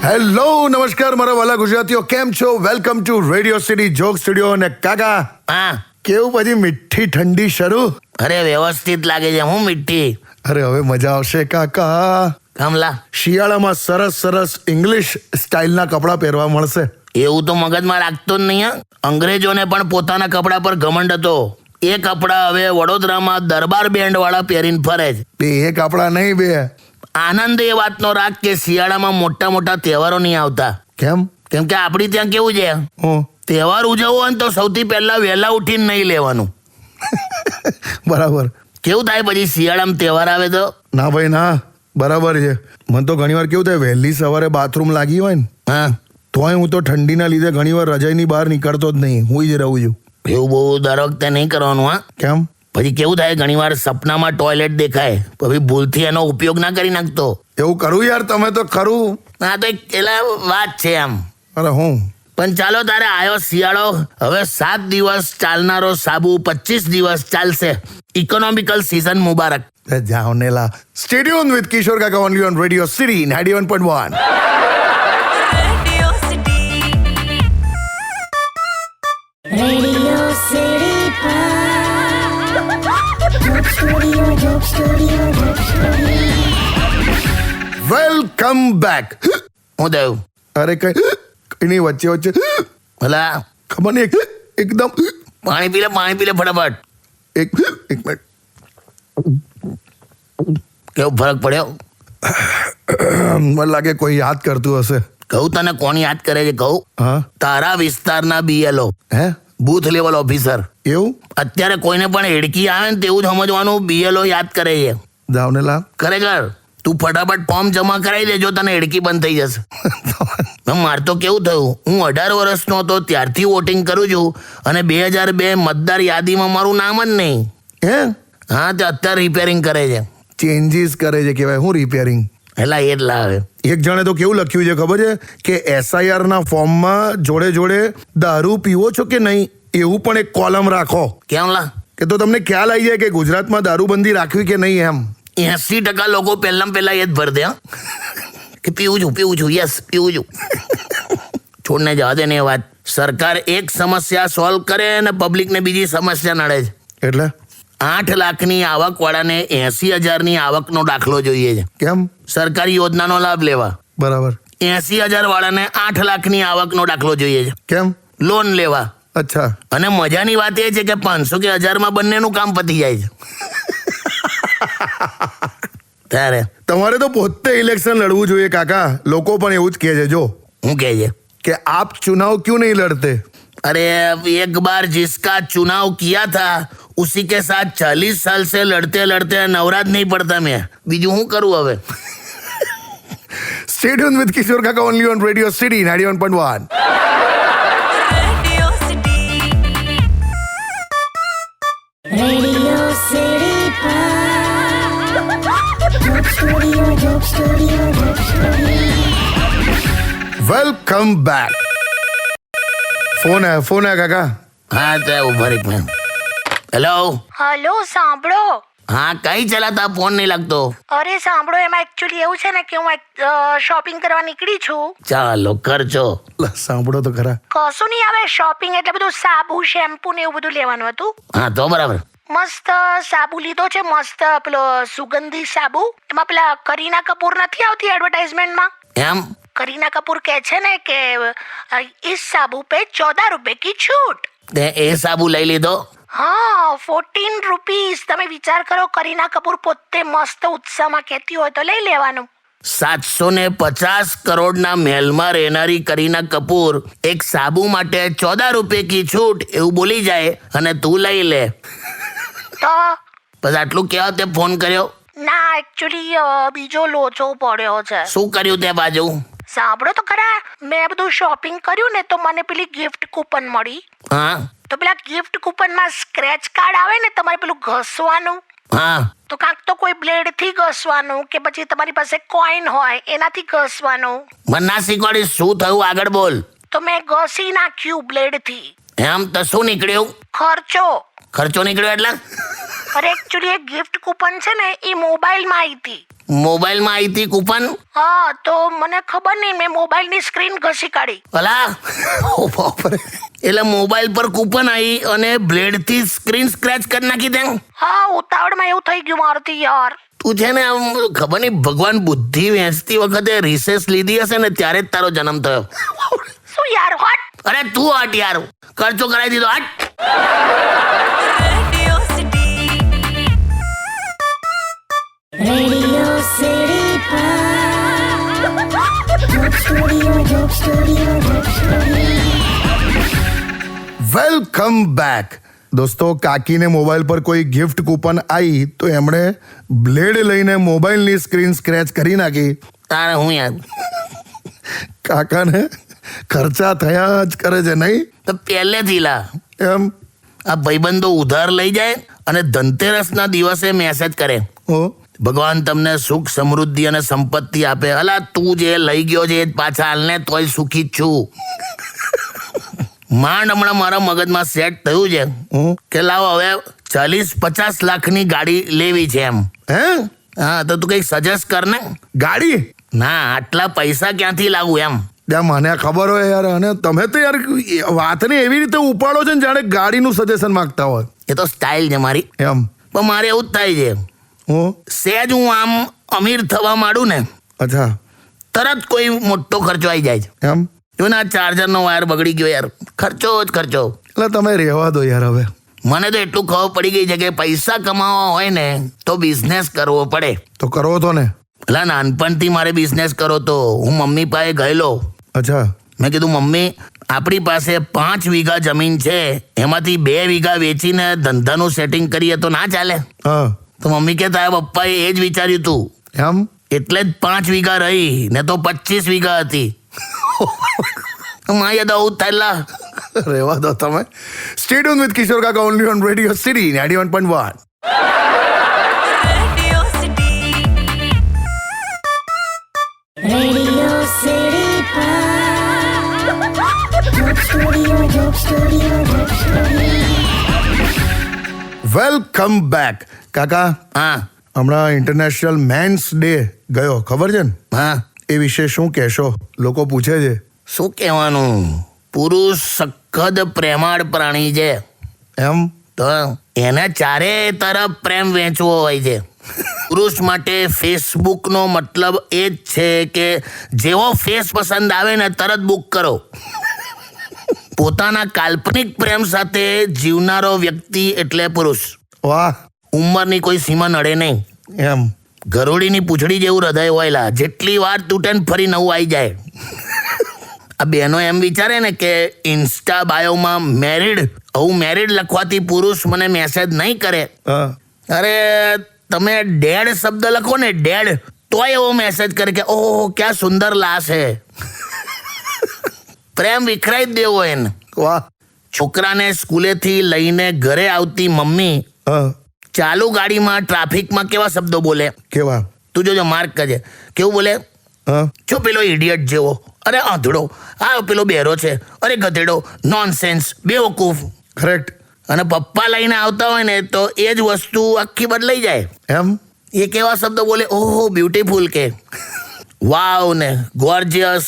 Hello નમસ્કાર મારા વાલા ગુજરાતીઓ, કેમ છો? Welcome to radio city joke studio. અને કાકા, હા, કેવું પછી મીઠી ઠંડી શરૂ? અરે વ્યવસ્થિત લાગે છે. હું મીઠી. અરે હવે મજા આવશે કાકા. કમલા, શિયાળામાં સરસ સરસ ઇંગ્લિશ સ્ટાઇલના કપડાં પહેરવા મળશે. એવું તો મગજમાં રાખતો જ નહીં. અંગ્રેજોને પણ પોતાના કપડા પર ઘમંડ હતો. એ કપડા હવે વડોદરામાં દરબાર બેન્ડ વાળા પહેરીને ફરે છે. બે એ કપડાં નહીં બે. આનંદ એ વાતનો રાખ કે શિયાળામાં મોટા મોટા તહેવારો નહીં આવતા. કેમ? કેમ કે આપણી ત્યાં કેવું છે, હું તહેવાર ઉજવવો હોય ને તો સૌથી પહેલા વહેલા ઉઠીને નહીં લેવાનું. બરાબર. કેવું થાય પછી શિયાળામાં તહેવાર આવે તો? ના ભાઈ ના, બરાબર છે. મને તો ઘણીવાર કેવું થાય, વહેલી સવારે બાથરૂમ લાગી હોય ને, હા, તોય હું તો ઠંડીના લીધે ઘણીવાર રજાઈની બહાર નીકળતો જ નહીં, હું જ રહું છું. એવું બહુ દર વખતે નહીં કરવાનું. હા, કેમ? પછી કેવું થાય, ઘણીવાર સપનામાં ટોયલેટ દેખાય, પછી ભૂલથી એનો ઉપયોગ ના કરી નાખતો. એવું કરું યાર, તમે તો ખરું. હા, તો એક પેલા વાત છે આમ. અરે હું પણ ચાલો, તારે આવ્યો શિયાળો. હવે 7 દિવસ ચાલનારો સાબુ 25 દિવસ ચાલશે. ઇકોનોમિકલ સીઝન મુબારક. જાઓ નેલા. સ્ટેડિયમ વિથ કિશોર કાકા only on radio city 91.1. Radio City Joke Studio. Welcome back. હું થયું? અરે કઈ નહીં, વચ્ચે વચ્ચે ભલા ખબર નહીં, એકદમ પાણી પી લે ફટાફટ. એક મિનિટ. કેવો ફરક પડ્યો? મને લાગે કોઈ યાદ કરતું હશે. કહું તને કોણ યાદ કરે છે? કહું, હા? તારા વિસ્તારના BLO, હે? Booth level officer. એવું? અત્યારે કોઈને પણ હેડકી આવે ને તેવું જ સમજવાનું BLO યાદ કરે છે. જાઓ નેલા. ખરેખર તું ફટાફટ ફોર્મ જમા કરાવી દેજો, તને હેડકી બંધ થઈ જશે. મારે તો કેવું થયું, હું 18 વર્ષનો હતો ત્યારથી વોટિંગ કરું છું અને 2002 મતદાર યાદીમાં મારું નામ જ નહીં. હે? હા, તે અત્યારે રિપેરિંગ કરે છે. ચેન્જીસ કરે છે કહેવાય. હું રિપેરિંગ? એટલે એ જ લાવે. એક જણે તો કેવું લખ્યું છે ખબર છે કે SIR ના ફોર્મમાં જોડે જોડે દારૂ પીવો છો કે નહીં એવું પણ એક કોલમ રાખો, કેમ લા? કે તો તમને ખ્યાલ આવી જાય કે ગુજરાતમાં દારૂબંધી રાખવી કે નહીં એમ. 80% લોકો પહેલા એ જ ભર દે, હા, કે પીવું છું, યસ પીવું છું. છોડને જવા દે ને એ વાત. સરકાર એક સમસ્યા સોલ્વ કરે ને પબ્લિકને બીજી સમસ્યા નડે છે. એટલે 8 લાખની આવક વાળાને 80,000ની આવકનો દાખલો જોઈએ છે કેમ? સરકારી યોજનાનો લાભ લેવા. બરાબર. 80,000 વાળાને 8 લાખની આવકનો દાખલો જોઈએ છે કેમ? લોન લેવા. અચ્છા. અને મજાની વાત એ છે કે 500 કે 1000માં બંનેનું કામ પતી જાય છે. ત્યારે તમારે તો પોતે ઇલેક્શન લડવું જોઈએ કાકા. લોકો પણ એવું જ કહે છે. જો હું કહે છે કે આપ ચुनाव क्यों नहीं लड़ते? अरे एक बार जिसका चुनाव किया था उसी के साथ 40 साल से लड़ते लड़ते नवराज नहीं पड़ता मैं. બીજું શું કરું હવે? Stay tuned with કિશોર કાકા only on Radio City 91.1. Radio City Joke Studio. Welcome back. Phone આયા કાકા. હા, તો ઉભા એક મિનિટ. હેલો. હલો, સાંભળો. હા, કઈ ચલાતા ફોન નહીં લાગતો? અરે સાંભળો, એમાં એકચ્યુઅલી એવું છે ને કે હું શોપિંગ કરવા નીકળી છું. ચાલો કરજો. સાંભળો તો ખરા. કશું નહીં આવે. શોપિંગ એટલે બધું સાબુ, શેમ્પુ ને એવું બધું લેવાનું હતું. હા, તો બરાબર. મસ્ત સાબુ લીધો છે, મસ્ત પેલો સુગંધી સાબુ. એમાં પેલા કરીના કપૂર નથી આવતી એડવર્ટાઇઝમેન્ટમાં? એમ? करीना कपूर कहे छे ने कि इस साबु पे 14 रुपए की छूट. તે એ સાબુ લઈ લીધો? हाँ, 14 રૂપીસ. તમે વિચાર કરો, કરીના કપૂર પોતે મસ્ત ઉત્સાહમાં કહેતી હોય તો લઈ લેવાનું. 750 કરોડના મહેલમાં રહેનારી કરીના કપૂર એક સાબુ માટે 14 રૂપિયા કી છૂટ એવું બોલી જાય અને તું લઈ લે. તો બસ આટલું કહેવા તે ફોન કર્યો? ના, એકચ્યુઅલી બીજો લોચો પડ્યો છે. શું કર્યું તે બાજુ? સાંભળો તો ખરા, મેં બધું શોપિંગ કર્યું ને તો મને પેલી ગિફ્ટ કૂપન મળી. હા? તો પેલા ગિફ્ટ કૂપનમાં સ્ક્રેચ કાર્ડ આવે ને તમારે પેલું ઘસવાનું, હા. તો કાંક તો કોઈ બ્લેડ થી ઘસવાનું કે પછી તમારી પાસે કોઈન હોય એનાથી ઘસવાનું. મને ના શીખવાડીશ, શું થયું આગળ બોલ. તો મેં ઘસી નાખ્યું બ્લેડ થી. એમ? તો શું નીકળ્યું? ખર્ચો. ખર્ચો નીકળ્યો એટલે? અરે એકચ્યુઅલી એક ગિફ્ટ કૂપન છે ને એ મોબાઈલમાં આવી હતી. મોબાઈલમાં આવી હતી કૂપન? હા તો મને ખબર નહીં, મેં મોબાઈલની સ્ક્રીન ઘસી કાઢી. ભલા ઓ બાપરે. એટલે મોબાઈલ પર કૂપન આવી અને બ્લેડથી સ્ક્રીન સ્ક્રેચ કરી નાખી દે. હા ઉતાવળમાં એવું થઈ ગયું મારથી યાર. તું છે ને આમ ખબર નહીં ભગવાન બુદ્ધિ વહેંચતી વખતે રિસેસ લીધી હશે ને ત્યારે જ તારો જન્મ થયો. શું યાર હટ. અરે તું હટ યાર, ખર્ચો કરાવી દીધો હટ. Radio City Joke Studio, Joke Studio, Joke Studio. Welcome back. દોસ્તો, કાકીને મોબાઈલ પર કોઈ ગિફ્ટ કૂપન આવી તો એમણે બ્લેડ લઈને મોબાઈલની સ્ક્રીન સ્ક્રેચ કરી નાખી. તારે હું યાર કાકાને ખર્ચા થયા જ કરે છે નહીં? તો પહેલેથી લા એમ આ ભાઈબંધો ઉધાર લઈ જાય અને ધનતેરસના દિવસે મેસેજ કરે, ઓ ભગવાન તમને સુખ સમૃદ્ધિ અને સંપત્તિ આપે. અલા તું જે લઈ ગયો છે એ જ પાછા હાલને તોય સુખી જ છું. માંડ હમણાં મારા મગજમાં સેટ થયું છે કે લાવો હવે 40-50 લાખની ગાડી લેવી છે એમ. હે હા તો તું કંઈક સજેસ્ટ કર ને. ગાડી? ના આટલા પૈસા ક્યાંથી લાવું એમ. ત્યાં મને ખબર હોય યાર, અને તમે તો યાર વાતને એવી રીતે ઉપાડો છો ને જાણે ગાડીનું સજેશન માંગતા હોય. એ તો સ્ટાઇલ છે મારી. એમ પણ મારે એવું જ થાય છે, હું સહેજ હું આમ અમીર થવા માંડું ને અચ્છા તરત કોઈ મોટો ખર્ચો આવી જાય છે. એમ જો ને આ ચાર્જરનો વાયર બગડી ગયો યાર, ખર્ચો જ ખર્ચો. એટલે તમે રહેવા દો યાર હવે. મને તો એટલું ખબર પડી ગઈ છે કે પૈસા કમાવા હોય ને તો બિઝનેસ કરવો પડે. તો કરવો તો ને. એટલે નાનપણથી મારે બિઝનેસ કરો તો હું મમ્મી પાસે ગયેલો. અચ્છા મેં કીધું મમ્મી આપણી પાસે 5 વીઘા જમીન છે, એમાંથી 2 વીઘા વેચીને ધંધાનું સેટિંગ કરીએ તો ના ચાલે? હા તો મમ્મી કે તારા પપ્પાએ એ જ વિચાર્યું તું એમ એટલે જ 5 વીઘા રહી ને તો 25 વીઘા હતી. માયા તો આવું જ થાય. રહેવા દો તમે. સ્ટે ટ્યુન વિથ કિશોર કાકા only on radio city 91.1. Radio City Joke Studio, Joke Studio, Joke Studio. Welcome back. કાકા, હા હમણાં ઇન્ટરનેશનલ મેન્સ ડે ગયો, ખબર છે ને? હા એ વિશે શું કહેશો? લોકો પૂછે છે. શું કહેવાનું, પુરુષ સખત પ્રેમાળ પ્રાણી છે. એમ તો એને ચારે તરફ પ્રેમ વેચવો હોય છે. પુરુષ માટે ફેસબુકનો મતલબ એ જ છે કે જેવો ફેસ પસંદ આવે ને તરત બુક કરો. પોતાના કાલ્પનિક પ્રેમ સાથે જીવનારો વ્યક્તિ એટલે પુરુષ. વાહ. ઉંમરની કોઈ સીમા નડે નહીં. એમ ગરોળીની પૂંછડી જેવું હૃદય હોયલા, જેટલી વાર તૂટે ને ફરી નવું આવી જાય. આ બહેનો એમ વિચારે ને કે ઇન્સ્ટા બાયોમાં મેરિડ, હું મેરિડ લખવાથી પુરુષ મને મેસેજ નહીં કરે. હા અરે તમે ડેડ શબ્દ લખો ને ડેડ, તોય એવો મેસેજ કરે કે ઓહ ક્યાં સુંદર લાશ હે. પ્રેમ વિખરાઈ જ દેવો એને. વાહ. છોકરાને સ્કૂલેથી લઈને ઘરે આવતી મમ્મી હા ચાલુ ગાડીમાં ટ્રાફિકમાં કેવા શબ્દો બોલે કેવા? તું જોજો, માર્ક કરજે. કેવું બોલે? હા જો પેલો ઇડિયટ જેવો, અરે આંધળો, આ પેલો બેરો છે, અરે ગધેડો, નોનસેન્સ, બેવકૂફ. કરેક્ટ. અને પપ્પા લઈને આવતા હોય ને તો એ જ વસ્તુ આખી બદલાઈ જાય. એમ એ કેવા શબ્દો બોલે, ઓહો બ્યુટીફુલ કે વાવ ને ગોર્જિયસ,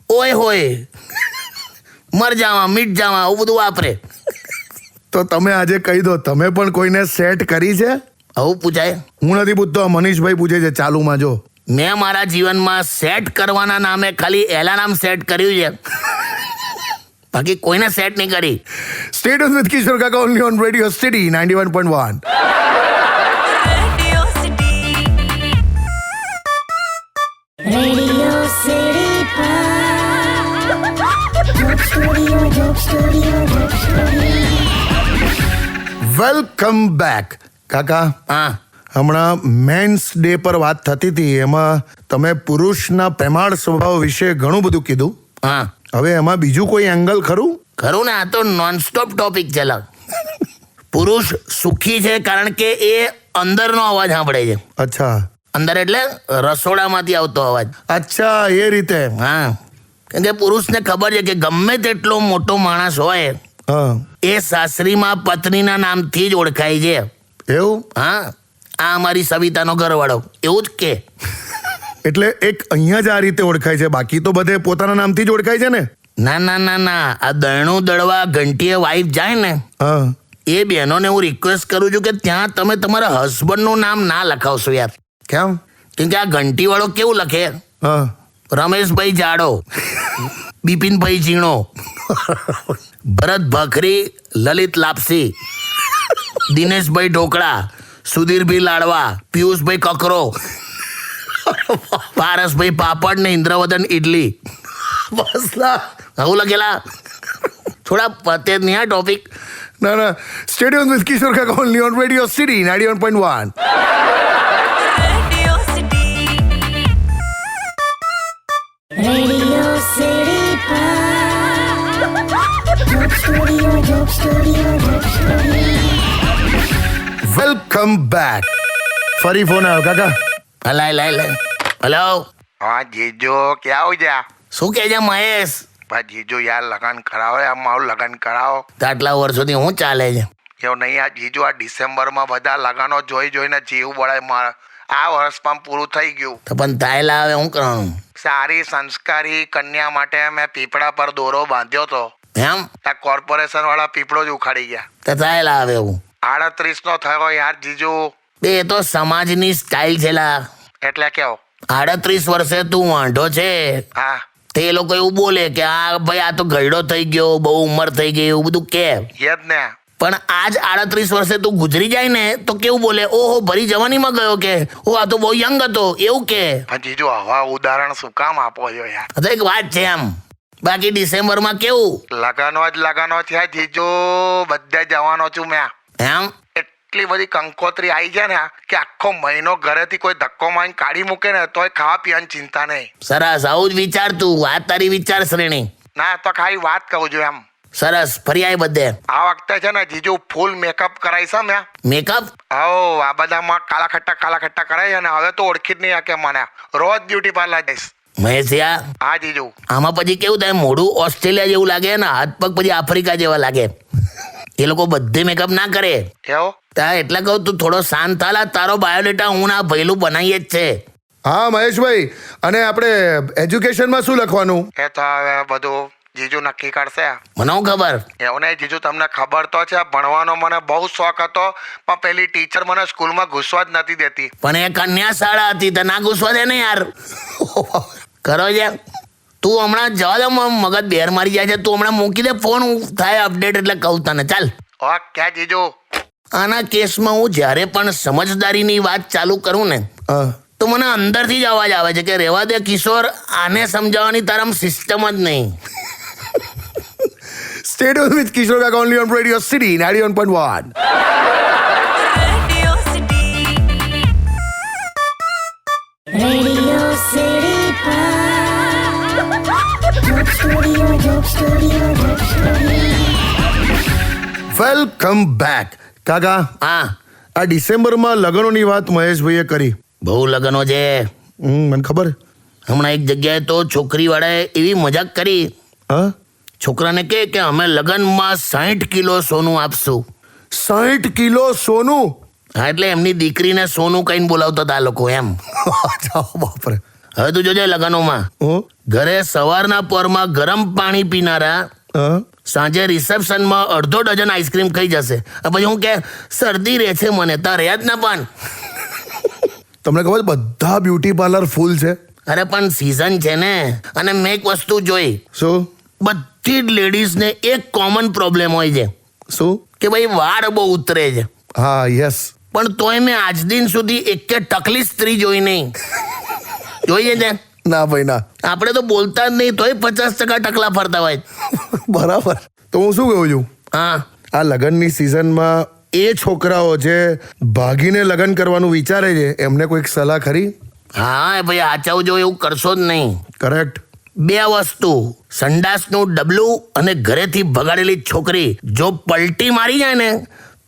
ઓય હોય, મર જાવા, મીટ જાવા, આવું બધું વાપરે. તો તમે આજે કહી દો, તમે પણ કોઈને સેટ કરી છે? આવું પૂછાય? હું નથી પૂછતો, મનીષભાઈ પૂછે છે ચાલુમાં. જો મેં મારા જીવનમાં સેટ કરવાના નામે ખાલી એલાર્મ સેટ કર્યું છે, બાકી કોઈને સેટ નહીં કરી. સ્ટે ટ્યુન વિથ કિશોર કાકા only on radio city 91.1. Radio City Joke Studio, Joke Studio, Joke Studio. Welcome back. કાકા, હા હમણાં મેન્સ ડે પર વાત થતી હતી, એમાં તમે પુરુષના પ્રેમાળ સ્વભાવ વિશે ઘણું બધું કીધું. હા હવે એમાં બીજું કોઈ એંગલ ખરું? ખરું ને, આ તો નોનસ્ટોપ ટોપિક છે. પુરુષ સુખી છે કારણ કે એ અંદરનો અવાજ સાંભળે છે. અચ્છા અંદર એટલે રસોડામાંથી આવતો અવાજ. અચ્છા એ રીતે. હા, કેમ કે પુરુષને ખબર છે કે ગમે તેટલો મોટો માણસ હોય હા એ સાસરીમાં પત્નીના નામથી જ ઓળખાય છે. એવું? હા, આ અમારી સવિતાનો ઘરવાળો એવું જ કે. એટલે એક અહીંયા જ આ રીતે ઓળખાય છે, બાકી તો બધે પોતાના નામથી જ ઓળખાય છે ને? ના ના ના ના, આ દરણું દળવા ઘંટીએ વાઈફ જાય ને, હા. એ બહેનોને હું રિક્વેસ્ટ કરું છું કે ત્યાં તમે તમારા હસબન્ડનું નામ ના લખાવશો યાર. કેમ? કેમ કે આ ઘંટીવાળો કેવું લખે, હા. રમેશભાઈ જાડો, બિપિનભાઈ ઝીણો, ભરત ભાખરી, લલિત લાપસી, દિનેશભાઈ ઢોકળા, સુધીરભાઈ લાડવા, પિયુષભાઈ કકરો, પારસભાઈ પાપડ ને ઇન્દ્રવદન ઇડલી. બસ લા, આવું લખેલા. થોડા પતે જ નહીં આ ટોપિક. ના ના, સ્ટેડિયમ વિથ કિશોર કાકા only on radio city 91.1. Radio City Joke Studio, Joke Studio, Joke Studio. Welcome back. ફરી ફોન આવ્યો કાકા. લાય હેલો, હા જીજો ક્યાં હો જા શું કહે છે મહેશ? ભાઈ જીજો યાર લગન કરાવો યાર મારું લગન કરાવો. તો આટલા વર્ષોથી શું ચાલે છે? એવું નહીં આ જીજો આ ડિસેમ્બરમાં બધા લગનો જોઈને જીવ બળે મારે. આ વર્ષ પણ પૂરું થઈ ગયું. તો પણ તાયલા હવે શું કરવાનું સારી સંસ્કારી કન્યા માટે મેં પીપળા પર દોરો બાંધ્યો તો. એમ? આ કોર્પોરેશન વાળા પીપળો જ ઉખાડી ગયા. તો તાયલા હવે એવું 38 નો થયો યાર જીજો. બે એ તો સમાજની સ્ટાઇલ છે લા. એટલે કેવો? 38 વર્ષે તું વાંઢો છે હા તે એ લોકો એવું બોલે કે આ ભાઈ આ તો ગયડો થઈ ગયો, બહુ ઉંમર થઈ ગઈ, એવું બધું કે. એ જ ને. પણ આજ 38 વર્ષે તું ગુજરી જાય ને તો કેવું બોલે, ઓહો ભરી જવાનીમાં ગયો કે ઓ આ તો બહુ યંગ હતો એવું કે. પણ જીજો આવા ઉદાહરણ શું કામ આપો છો યાર? આ તો એક વાત છે એમ. બાકી ડિસેમ્બરમાં કેવું લગનો જ લગનો થયા જીજો. બધે જવાનો છું મેં. એમ? એટલી બધી કંકોત્રી આવી જાય ને કે આખો મહિનો ઘરેથી કોઈ ધક્કો મારીને કાઢી મૂકે ને તોય ખાવા પીવાની ચિંતા નહીં. સરસ, આવું જ વિચાર તું. આ તારી વિચાર શ્રેણી. ના તો ખાલી વાત કહું છું એમ. સરસ, ફરી આય બધે. આ વખતે છે ને જીજુ ફૂલ મેકઅપ કરાવીશ મેં. મેકઅપ? હો આ બધામાં કાલા ખટ્ટા કરાય અને હવે તો ઓળખી જ નહીં શકે મને. રોજ બ્યુટી પાર્લર જઈશ. મહેશિયા, હા જીજુ. આમાં પછી કેવું થાય, મોઢું ઓસ્ટ્રેલિયા જેવું લાગે ને હાથ પગ પછી આફ્રિકા જેવા લાગે. એ લોકો બધે મેકઅપ ના કરે. એવું? ત્યાં એટલે કહું તું થોડો શાંત થાલા. તારો બાયોડેટા હું ના ભયલું બનાવીએ જ છે. હા મહેશભાઈ, અને આપણે એજ્યુકેશનમાં શું લખવાનું? એ તો હવે બધું જીજુ નક્કી કરશે. મને હું ખબર. એવું નહીં જીજુ, તમને ખબર તો છે ભણવાનો મને બહુ શોખ હતો પણ પેલી ટીચર મને સ્કૂલમાં ઘૂસવા જ નથી દેતી. પણ એ કન્યા શાળા હતી તો ના ઘૂસવા દે ને યાર. કરો છે તું હમણાં જવા દે, મગજ બેર મારી જાય છે. તું હમણાં મૂકી દે ફોન, હું થાય અપડેટ એટલે કહું તને. ચાલ. ઓકે જીજુ. આના કેસમાં હું જ્યારે પણ સમજદારીની વાત ચાલુ કરું ને હા. તો મને અંદરથી જ અવાજ આવે છે કે રહેવા દે કિશોર, આને સમજાવવાની તારામાં સિસ્ટમ જ નહીં. સ્ટેડિયમ વિથ કિશોર કાકા only on radio city 91.1. Radio City Joke Studio, Joke Studio, Joke Studio. Welcome back. કાકા, હા, આ ડિસેમ્બરમાં લગ્નોની વાત મહેશભાઈએ કરી. બહુ લગ્નો છે. મને ખબર. હમણાં એક જગ્યાએ તો છોકરીવાળાએ એવી મજાક કરી. હા? છોકરાને કહે કે અમે લગ્નમાં 60 કિલો સોનું આપશું. 60 કિલો સોનું? હા, એટલે એમની દીકરીને સોનું કહીને બોલાવતા હતા આ લોકો એમ. બાપરે. હવે તું જોજે લગ્નોમાં ઓ ઘરે સવારના પોરમાં ગરમ પાણી પીનારા હા. સાંજે રિસેપ્શનમાં અડધો ડઝન આઈસ્ક્રીમ ખાઈ જશે. પછી હું કે શરદી રહે છે મને, તાર રહ્યા જ ના પણ. તમને ખબર છે બધા બ્યુટી પાર્લર ફૂલ છે? અરે પણ સિઝન છે ને. અને મેં એક વસ્તુ જોઈ, શું? બધી જ લેડીઝને એક કોમન પ્રોબ્લેમ હોય છે શું? કે ભાઈ વાળ બહુ ઉતરે છે. હા, યસ. પણ તોય મેં આજ દિન સુધી એક ટકલી સ્ત્રી જોઈ નહીં. જોઈએ છે? ના ભાઈ ના. આપણે તો બોલતા જ નહીં તોય 50% ટકલા ફરતા હોય. બરાબર. તો હું શું કહું છું, હા, આ લગ્નની સિઝનમાં એ છોકરાઓ જે ભાગીને લગ્ન કરવાનું વિચારે છે એમને કોઈક સલાહ ખરી? હા ભાઈ આચાવજો, એવું કરશો જ નહીં. કરેક્ટ. 2 વસ્તુ, સંડાસનું ડબલું અને ઘરેથી ભગાડેલી છોકરી જો પલટી મારી જાય ને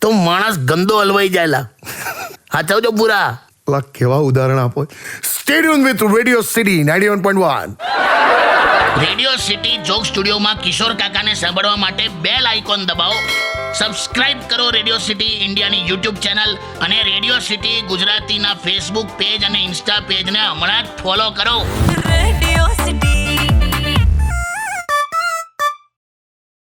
તો માણસ ગંદો હલવાઈ જાય. સાચવજો પૂરા. લા કેવા ઉદાહરણ આપો. Stadium with radio city 91.1. Radio city joke સ્ટુડિયોમાં કિશોર કાકાને સાંભળવા માટે બેલ આઇકોન દબાવો. સબસ્ક્રાઇબ કરો રેડિયો સિટી ઇન્ડિયાની યુટ્યુબ ચેનલ અને રેડિયો સિટી ગુજરાતીના ફેસબુક પેજ અને ઇન્સ્ટા પેજને હમણાં જ ફોલો કરો.